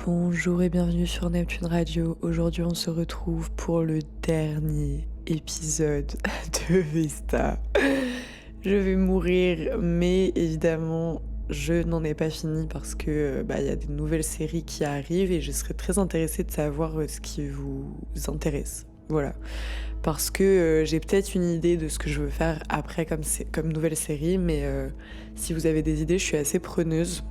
Bonjour et bienvenue sur Neptune Radio. Aujourd'hui, on se retrouve pour le dernier épisode de Vesta. Je vais mourir, mais évidemment, je n'en ai pas fini parce que y a des nouvelles séries qui arrivent et je serais très intéressée de savoir ce qui vous intéresse. Voilà. Parce que j'ai peut-être une idée de ce que je veux faire après comme nouvelle série, mais si vous avez des idées, je suis assez preneuse.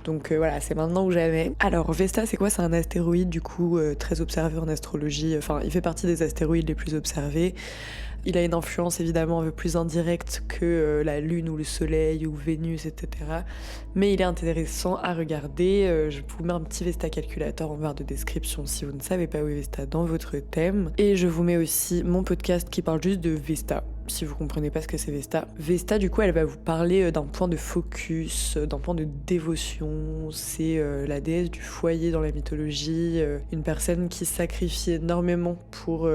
Donc voilà, c'est maintenant ou jamais. Alors Vesta, c'est quoi? C'est un astéroïde du coup très observé en astrologie. Enfin, il fait partie des astéroïdes les plus observés. Il a une influence évidemment un peu plus indirecte que la Lune ou le Soleil ou Vénus, etc. Mais il est intéressant à regarder. Je vous mets un petit Vesta calculateur en barre de description si vous ne savez pas où est Vesta dans votre thème. Et je vous mets aussi mon podcast qui parle juste de Vesta. Si vous comprenez pas ce que c'est Vesta. Vesta, du coup, elle va vous parler d'un point de focus, d'un point de dévotion. C'est la déesse du foyer dans la mythologie, une personne qui sacrifie énormément pour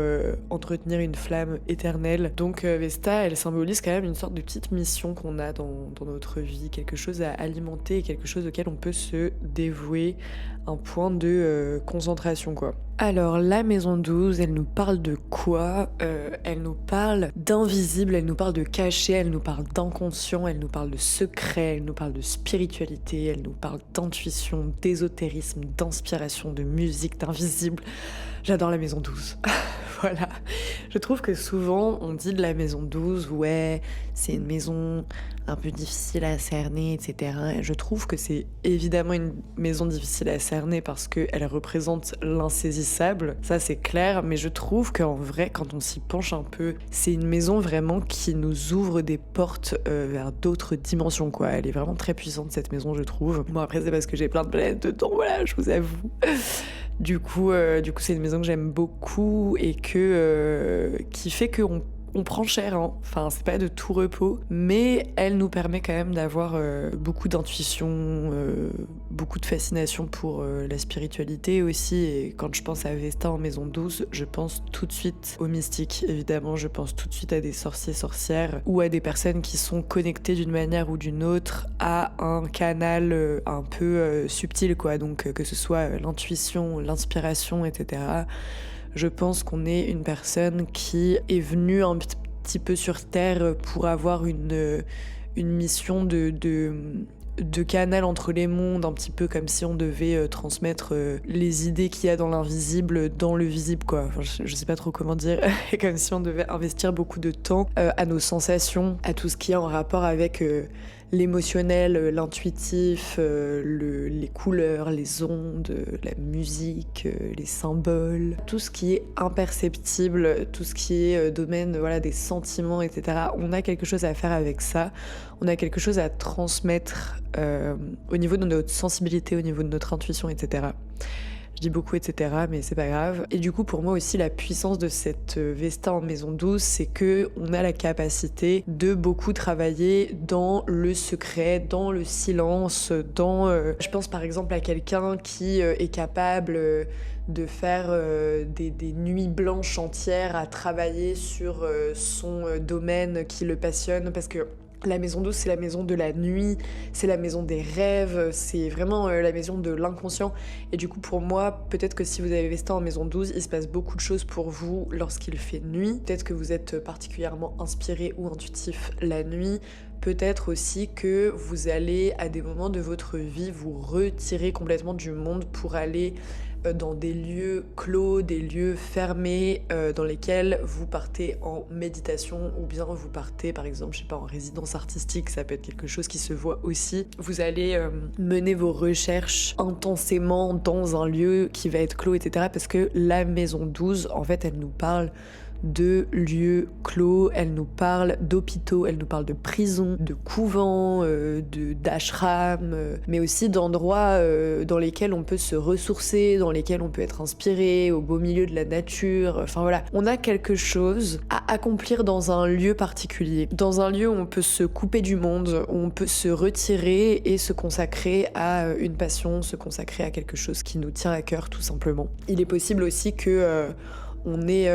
entretenir une flamme éternelle. Donc Vesta, elle symbolise quand même une sorte de petite mission qu'on a dans notre vie, quelque chose à alimenter, quelque chose auquel on peut se dévouer, un point de concentration, quoi. Alors, la maison 12, elle nous parle de quoi? Elle nous parle d'invisible, elle nous parle de caché, elle nous parle d'inconscient, elle nous parle de secret, elle nous parle de spiritualité, elle nous parle d'intuition, d'ésotérisme, d'inspiration, de musique, d'invisible. J'adore la maison 12. Voilà. Je trouve que souvent, on dit de la maison 12, ouais, c'est une maison un peu difficile à cerner, etc. Et je trouve que c'est évidemment une maison difficile à cerner parce qu'elle représente l'insaisissable, ça c'est clair, mais je trouve qu'en vrai, quand on s'y penche un peu, c'est une maison vraiment qui nous ouvre des portes vers d'autres dimensions, quoi. Elle est vraiment très puissante, cette maison, je trouve. Bon, après, c'est parce que j'ai plein de planètes dedans, voilà, je vous avoue. Du coup, c'est une maison que j'aime beaucoup et qui fait qu'on prend cher, hein. Enfin, c'est pas de tout repos, mais elle nous permet quand même d'avoir beaucoup d'intuition, beaucoup de fascination pour la spiritualité aussi. Et quand je pense à Vesta en maison 12, je pense tout de suite aux mystiques, évidemment. Je pense tout de suite à des sorciers, sorcières ou à des personnes qui sont connectées d'une manière ou d'une autre à un canal un peu subtil, quoi. Donc que ce soit l'intuition, l'inspiration, etc. Je pense qu'on est une personne qui est venue un petit peu sur Terre pour avoir une mission de canal entre les mondes, un petit peu comme si on devait transmettre les idées qu'il y a dans l'invisible dans le visible, quoi. Enfin, je sais pas trop comment dire. Comme si on devait investir beaucoup de temps à nos sensations, à tout ce qui est en rapport avec l'émotionnel, l'intuitif, les couleurs, les ondes, la musique, les symboles, tout ce qui est imperceptible, tout ce qui est domaine des sentiments, etc. On a quelque chose à faire avec ça, on a quelque chose à transmettre au niveau de notre sensibilité, au niveau de notre intuition, etc. Je dis beaucoup etc, mais c'est pas grave. Et du coup, pour moi aussi, la puissance de cette Vesta en maison 12, c'est que on a la capacité de beaucoup travailler dans le secret, dans le silence, je pense par exemple à quelqu'un qui est capable de faire des nuits blanches entières à travailler sur son domaine qui le passionne, parce que la maison 12, c'est la maison de la nuit, c'est la maison des rêves, c'est vraiment la maison de l'inconscient. Et du coup, pour moi, peut-être que si vous avez Vesta en maison 12, il se passe beaucoup de choses pour vous lorsqu'il fait nuit. Peut-être que vous êtes particulièrement inspiré ou intuitif la nuit. Peut-être aussi que vous allez, à des moments de votre vie, vous retirer complètement du monde pour aller dans des lieux clos, des lieux fermés, dans lesquels vous partez en méditation, ou bien vous partez par exemple, je sais pas, en résidence artistique, ça peut être quelque chose qui se voit aussi. Vous allez mener vos recherches intensément dans un lieu qui va être clos, etc. Parce que la maison 12, en fait, elle nous parle de lieux clos, elle nous parle d'hôpitaux, elle nous parle de prisons, de couvents, d'ashrams, mais aussi d'endroits dans lesquels on peut se ressourcer, dans lesquels on peut être inspiré, au beau milieu de la nature. Enfin voilà, on a quelque chose à accomplir dans un lieu particulier, dans un lieu où on peut se couper du monde, où on peut se retirer et se consacrer à une passion, se consacrer à quelque chose qui nous tient à cœur tout simplement. Il est possible aussi que on est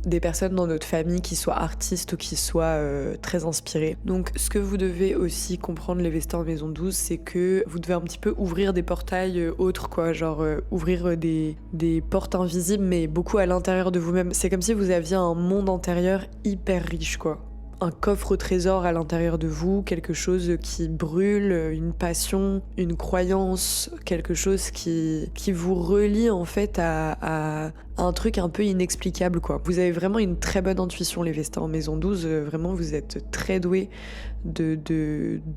des personnes dans notre famille qui soient artistes ou qui soient très inspirées. Donc ce que vous devez aussi comprendre les Vesta en maison 12, c'est que vous devez un petit peu ouvrir des portails autres, quoi, genre ouvrir des portes invisibles, mais beaucoup à l'intérieur de vous-même. C'est comme si vous aviez un monde intérieur hyper riche, quoi. Un coffre au trésor à l'intérieur de vous, quelque chose qui brûle, une passion, une croyance, quelque chose qui vous relie en fait à un truc un peu inexplicable, quoi. Vous avez vraiment une très bonne intuition, les Vesta en maison 12, vraiment vous êtes très doués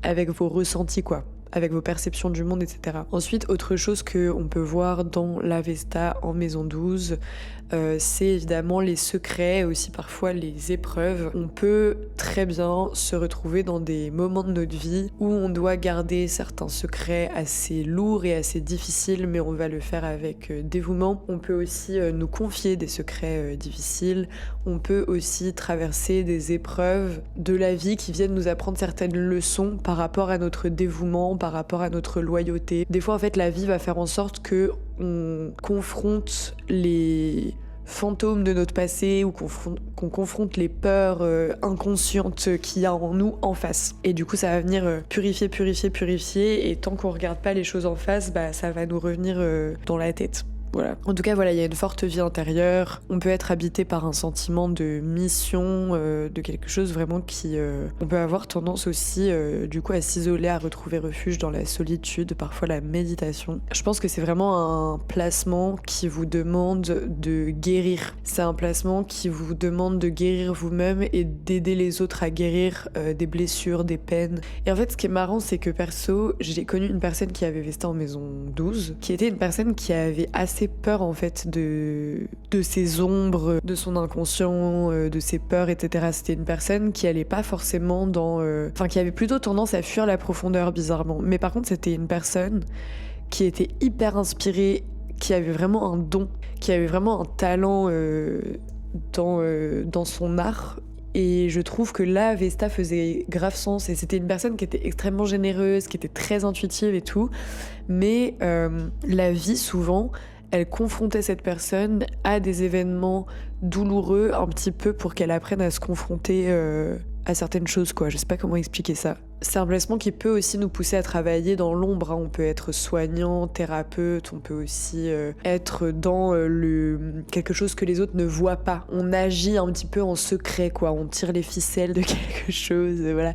avec vos ressentis, quoi, avec vos perceptions du monde, etc. Ensuite, autre chose qu'on peut voir dans la Vesta en maison 12, c'est évidemment les secrets et aussi parfois les épreuves. On peut très bien se retrouver dans des moments de notre vie où on doit garder certains secrets assez lourds et assez difficiles, mais on va le faire avec dévouement. On peut aussi nous confier des secrets difficiles. On peut aussi traverser des épreuves de la vie qui viennent nous apprendre certaines leçons par rapport à notre dévouement, par rapport à notre loyauté. Des fois, en fait, la vie va faire en sorte que on confronte les fantômes de notre passé ou qu'on confronte les peurs inconscientes qu'il y a en nous en face. Et du coup, ça va venir purifier, et tant qu'on regarde pas les choses en face, bah ça va nous revenir dans la tête. Voilà. En tout cas, voilà, il y a une forte vie intérieure. On peut être habité par un sentiment de mission, de quelque chose vraiment qui... On peut avoir tendance aussi, du coup, à s'isoler, à retrouver refuge dans la solitude, parfois la méditation. Je pense que c'est vraiment un placement qui vous demande de guérir. C'est un placement qui vous demande de guérir vous-même et d'aider les autres à guérir des blessures, des peines. Et en fait, ce qui est marrant, c'est que perso, j'ai connu une personne qui avait Vesta en maison 12, qui était une personne qui avait assez peur en fait de ses ombres, de son inconscient, de ses peurs, etc. C'était une personne qui allait pas forcément qui avait plutôt tendance à fuir la profondeur, bizarrement. Mais par contre, c'était une personne qui était hyper inspirée, qui avait vraiment un don, qui avait vraiment un talent dans son art. Et je trouve que là, Vesta faisait grave sens. Et c'était une personne qui était extrêmement généreuse, qui était très intuitive et tout. Mais la vie, souvent, elle confrontait cette personne à des événements douloureux un petit peu pour qu'elle apprenne à se confronter à certaines choses, quoi. Je sais pas comment expliquer ça. C'est un placement qui peut aussi nous pousser à travailler dans l'ombre, hein. On peut être soignant, thérapeute, on peut aussi être dans quelque chose que les autres ne voient pas. On agit un petit peu en secret, quoi. On tire les ficelles de quelque chose, voilà.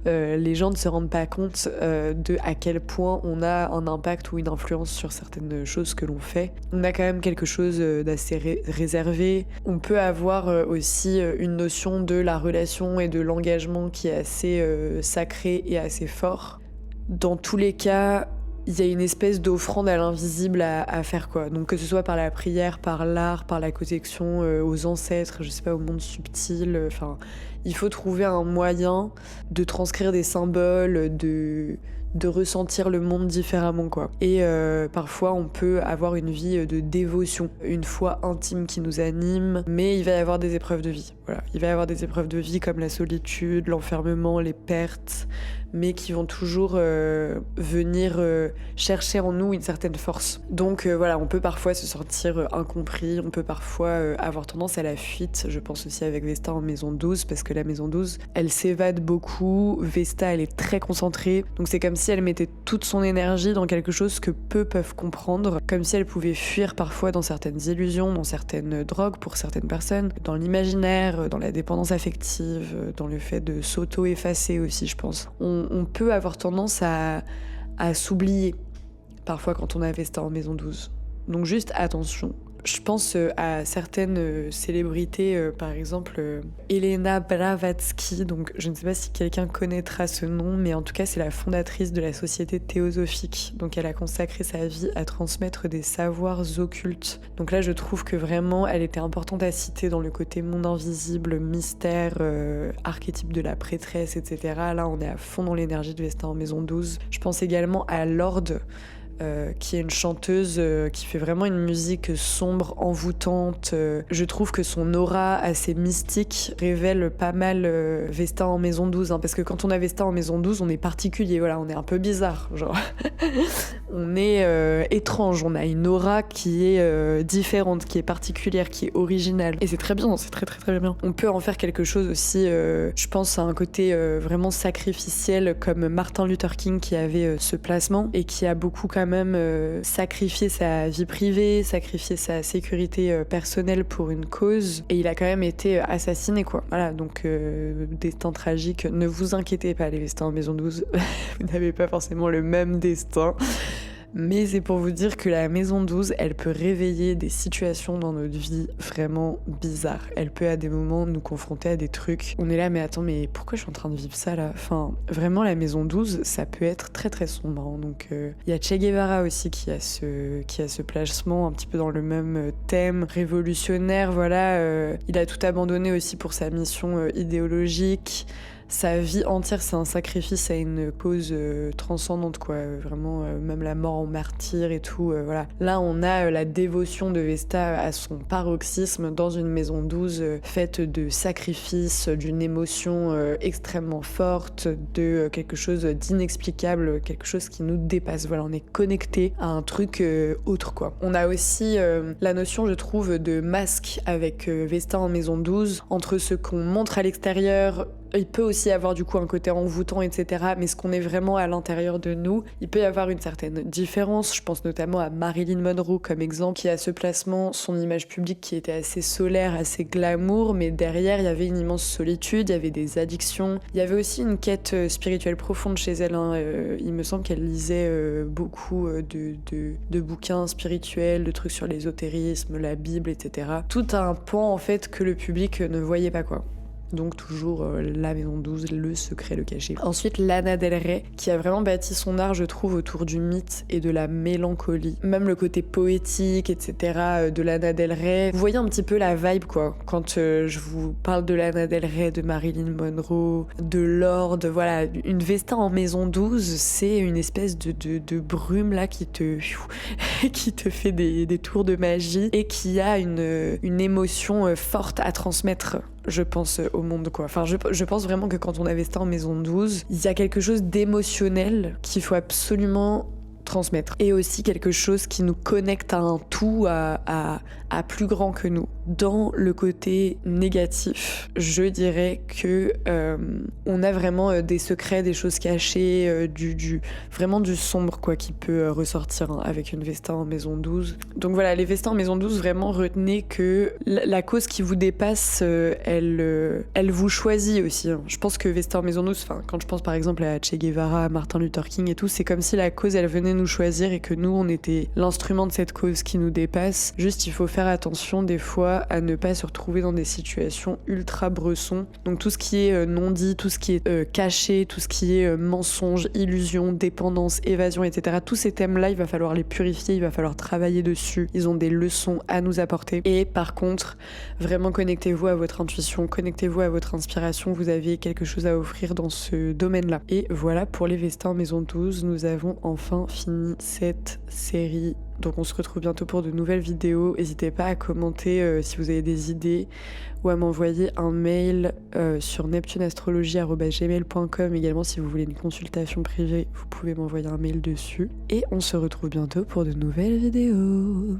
Les gens ne se rendent pas compte de à quel point on a un impact ou une influence sur certaines choses que l'on fait. On a quand même quelque chose d'assez réservé. On peut avoir aussi une notion de la relation et de l'engagement qui est assez sacré et assez fort. Dans tous les cas, il y a une espèce d'offrande à l'invisible à faire, quoi. Donc que ce soit par la prière, par l'art, par la connexion aux ancêtres, je sais pas, au monde subtil, enfin, il faut trouver un moyen de transcrire des symboles, de ressentir le monde différemment, quoi. Et parfois on peut avoir une vie de dévotion, une foi intime qui nous anime, mais il va y avoir des épreuves de vie. Voilà, il va y avoir des épreuves de vie comme la solitude, l'enfermement, les pertes, mais qui vont toujours venir chercher en nous une certaine force. Donc voilà, on peut parfois se sentir incompris, on peut parfois avoir tendance à la fuite. Je pense aussi avec Vesta en maison 12, parce que la maison 12, elle s'évade beaucoup. Vesta, elle est très concentrée, donc c'est comme si elle mettait toute son énergie dans quelque chose que peu peuvent comprendre, comme si elle pouvait fuir parfois dans certaines illusions, dans certaines drogues pour certaines personnes, dans l'imaginaire, dans la dépendance affective, dans le fait de s'auto-effacer aussi, je pense. On peut avoir tendance à s'oublier parfois quand on a Vesta en maison 12. Donc juste attention. Je pense à certaines célébrités, par exemple Elena Blavatsky, donc je ne sais pas si quelqu'un connaîtra ce nom, mais en tout cas c'est la fondatrice de la Société théosophique. Donc elle a consacré sa vie à transmettre des savoirs occultes. Donc là je trouve que vraiment elle était importante à citer dans le côté monde invisible, mystère, archétype de la prêtresse, etc. Là on est à fond dans l'énergie de Vesta en maison 12. Je pense également à Lorde, qui est une chanteuse qui fait vraiment une musique sombre, envoûtante. Je trouve que son aura assez mystique révèle pas mal Vesta en maison 12, hein, parce que quand on a Vesta en maison 12, on est particulier, voilà, on est un peu bizarre, genre. On est étrange, on a une aura qui est différente, qui est particulière, qui est originale. Et c'est très bien, c'est très très très bien. On peut en faire quelque chose aussi, je pense à un côté vraiment sacrificiel comme Martin Luther King qui avait ce placement et qui a beaucoup quand même sacrifié sa vie privée, sacrifié sa sécurité personnelle pour une cause. Et il a quand même été assassiné, quoi. Voilà, donc destin tragique. Ne vous inquiétez pas, les Vestins en maison 12, vous n'avez pas forcément le même destin. Mais c'est pour vous dire que la maison 12, elle peut réveiller des situations dans notre vie vraiment bizarres. Elle peut à des moments nous confronter à des trucs. On est là, mais attends, mais pourquoi je suis en train de vivre ça là? Enfin, vraiment, la maison 12, ça peut être très très sombre. Hein. Donc, y a Che Guevara aussi qui a ce placement un petit peu dans le même thème révolutionnaire. Voilà, il a tout abandonné aussi pour sa mission idéologique. Sa vie entière, c'est un sacrifice à une cause transcendante, quoi. Vraiment, même la mort en martyr et tout. Voilà. Là, on a la dévotion de Vesta à son paroxysme dans une maison 12 faite de sacrifices, d'une émotion extrêmement forte, de quelque chose d'inexplicable, quelque chose qui nous dépasse. Voilà, on est connecté à un truc autre, quoi. On a aussi la notion, je trouve, de masque avec Vesta en maison 12, entre ce qu'on montre à l'extérieur. Il peut aussi avoir du coup un côté envoûtant, etc. Mais ce qu'on est vraiment à l'intérieur de nous, il peut y avoir une certaine différence. Je pense notamment à Marilyn Monroe comme exemple, qui a ce placement, son image publique qui était assez solaire, assez glamour, mais derrière il y avait une immense solitude, il y avait des addictions. Il y avait aussi une quête spirituelle profonde chez elle. Hein. Il me semble qu'elle lisait beaucoup de bouquins spirituels, de trucs sur l'ésotérisme, la Bible, etc. Tout un pan en fait que le public ne voyait pas, quoi. Donc toujours la maison 12, le secret, le cachet. Ensuite, Lana Del Rey, qui a vraiment bâti son art, je trouve, autour du mythe et de la mélancolie. Même le côté poétique, etc. de Lana Del Rey. Vous voyez un petit peu la vibe, quoi. Quand je vous parle de Lana Del Rey, de Marilyn Monroe, de Lorde, voilà. Une Vesta en maison 12, c'est une espèce de brume, là, qui te fait des tours de magie et qui a une émotion forte à transmettre, je pense, au monde, quoi. Enfin, je pense vraiment que quand on a Vesta en maison 12, il y a quelque chose d'émotionnel qu'il faut absolument transmettre. Et aussi quelque chose qui nous connecte à un tout, à plus grand que nous. Dans le côté négatif, je dirais que on a vraiment des secrets, des choses cachées, vraiment du sombre, quoi, qui peut ressortir, hein, avec une Vesta en maison 12. Donc voilà, les Vestas en maison 12, vraiment retenez que la cause qui vous dépasse, elle vous choisit aussi. Hein. Je pense que Vesta en maison 12, quand je pense par exemple à Che Guevara, à Martin Luther King et tout, c'est comme si la cause, elle venait nous choisir et que nous, on était l'instrument de cette cause qui nous dépasse. Juste, il faut faire attention des fois à ne pas se retrouver dans des situations ultra bressons. Donc tout ce qui est non dit, tout ce qui est caché, tout ce qui est mensonge, illusion, dépendance, évasion, etc. Tous ces thèmes-là, il va falloir les purifier, il va falloir travailler dessus. Ils ont des leçons à nous apporter. Et par contre, vraiment connectez-vous à votre intuition, connectez-vous à votre inspiration. Vous avez quelque chose à offrir dans ce domaine-là. Et voilà, pour les Vestas en maison 12, nous avons enfin fini cette série. Donc on se retrouve bientôt pour de nouvelles vidéos. N'hésitez pas à commenter si vous avez des idées ou à m'envoyer un mail sur neptuneastrologie@gmail.com. Également, si vous voulez une consultation privée, vous pouvez m'envoyer un mail dessus. Et on se retrouve bientôt pour de nouvelles vidéos.